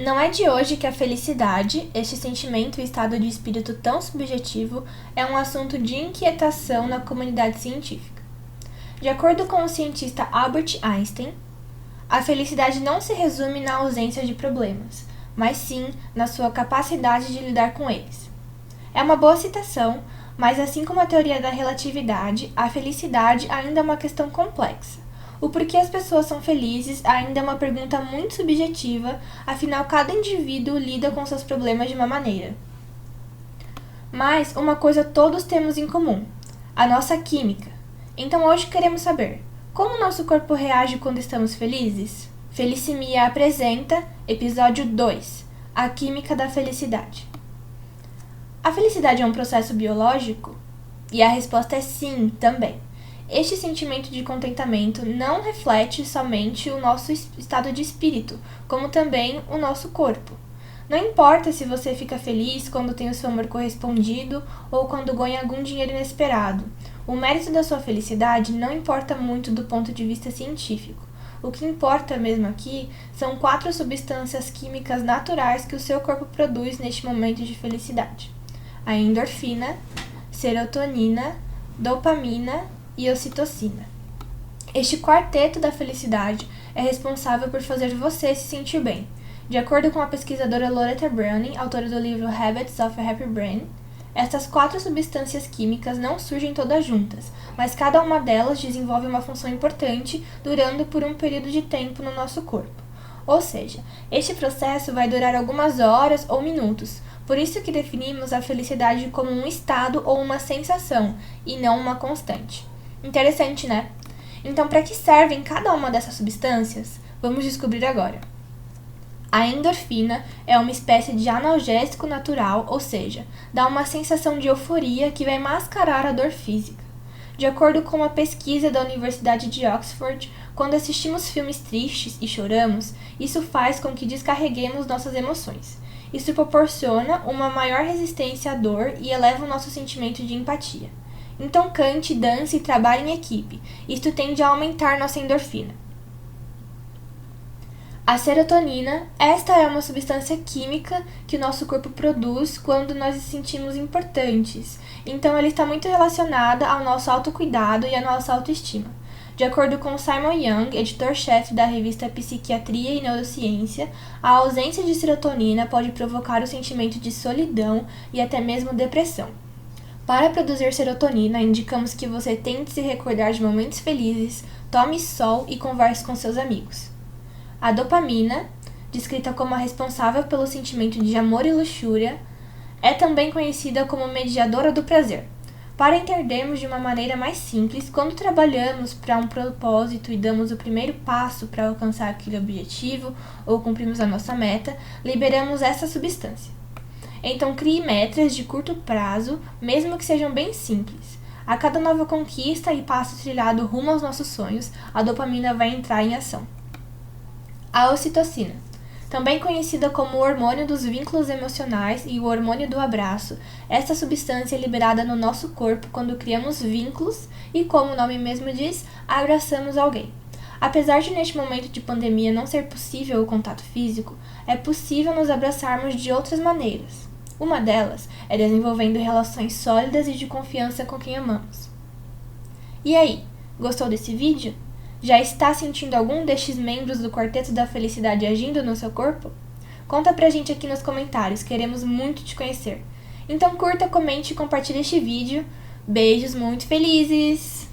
Não é de hoje que a felicidade, este sentimento e estado de espírito tão subjetivo, é um assunto de inquietação na comunidade científica. De acordo com o cientista Albert Einstein, a felicidade não se resume na ausência de problemas, mas sim na sua capacidade de lidar com eles. É uma boa citação, mas assim como a teoria da relatividade, a felicidade ainda é uma questão complexa. O porquê as pessoas são felizes ainda é uma pergunta muito subjetiva, afinal cada indivíduo lida com seus problemas de uma maneira. Mas uma coisa todos temos em comum: a nossa química. Então hoje queremos saber, como nosso corpo reage quando estamos felizes? Felicimia apresenta, episódio 2, a química da felicidade. A felicidade é um processo biológico? E a resposta é sim, também. Este sentimento de contentamento não reflete somente o nosso estado de espírito, como também o nosso corpo. Não importa se você fica feliz quando tem o seu amor correspondido ou quando ganha algum dinheiro inesperado. O mérito da sua felicidade não importa muito do ponto de vista científico. O que importa mesmo aqui são 4 substâncias químicas naturais que o seu corpo produz neste momento de felicidade: a endorfina, serotonina, dopamina e ocitocina. Este quarteto da felicidade é responsável por fazer você se sentir bem. De acordo com a pesquisadora Loretta Browning, autora do livro Habits of a Happy Brain, estas 4 substâncias químicas não surgem todas juntas, mas cada uma delas desenvolve uma função importante, durando por um período de tempo no nosso corpo. Ou seja, este processo vai durar algumas horas ou minutos, por isso que definimos a felicidade como um estado ou uma sensação, e não uma constante. Interessante, né? Então, para que servem cada uma dessas substâncias? Vamos descobrir agora. A endorfina é uma espécie de analgésico natural, ou seja, dá uma sensação de euforia que vai mascarar a dor física. De acordo com uma pesquisa da Universidade de Oxford, quando assistimos filmes tristes e choramos, isso faz com que descarreguemos nossas emoções. Isso proporciona uma maior resistência à dor e eleva o nosso sentimento de empatia. Então cante, dance e trabalhe em equipe. Isto tende a aumentar nossa endorfina. A serotonina, esta é uma substância química que o nosso corpo produz quando nós nos sentimos importantes. Então ela está muito relacionada ao nosso autocuidado e à nossa autoestima. De acordo com Simon Young, editor-chefe da revista Psiquiatria e Neurociência, a ausência de serotonina pode provocar o sentimento de solidão e até mesmo depressão. Para produzir serotonina, indicamos que você tente se recordar de momentos felizes, tome sol e converse com seus amigos. A dopamina, descrita como a responsável pelo sentimento de amor e luxúria, é também conhecida como mediadora do prazer. Para entendermos de uma maneira mais simples, quando trabalhamos para um propósito e damos o primeiro passo para alcançar aquele objetivo ou cumprimos a nossa meta, liberamos essa substância. Então crie metas de curto prazo, mesmo que sejam bem simples. A cada nova conquista e passo trilhado rumo aos nossos sonhos, a dopamina vai entrar em ação. A ocitocina, também conhecida como o hormônio dos vínculos emocionais e o hormônio do abraço, esta substância é liberada no nosso corpo quando criamos vínculos e, como o nome mesmo diz, abraçamos alguém. Apesar de neste momento de pandemia não ser possível o contato físico, é possível nos abraçarmos de outras maneiras. Uma delas é desenvolvendo relações sólidas e de confiança com quem amamos. E aí, gostou desse vídeo? Já está sentindo algum destes membros do Quarteto da Felicidade agindo no seu corpo? Conta pra gente aqui nos comentários, queremos muito te conhecer. Então curta, comente e compartilhe este vídeo. Beijos muito felizes!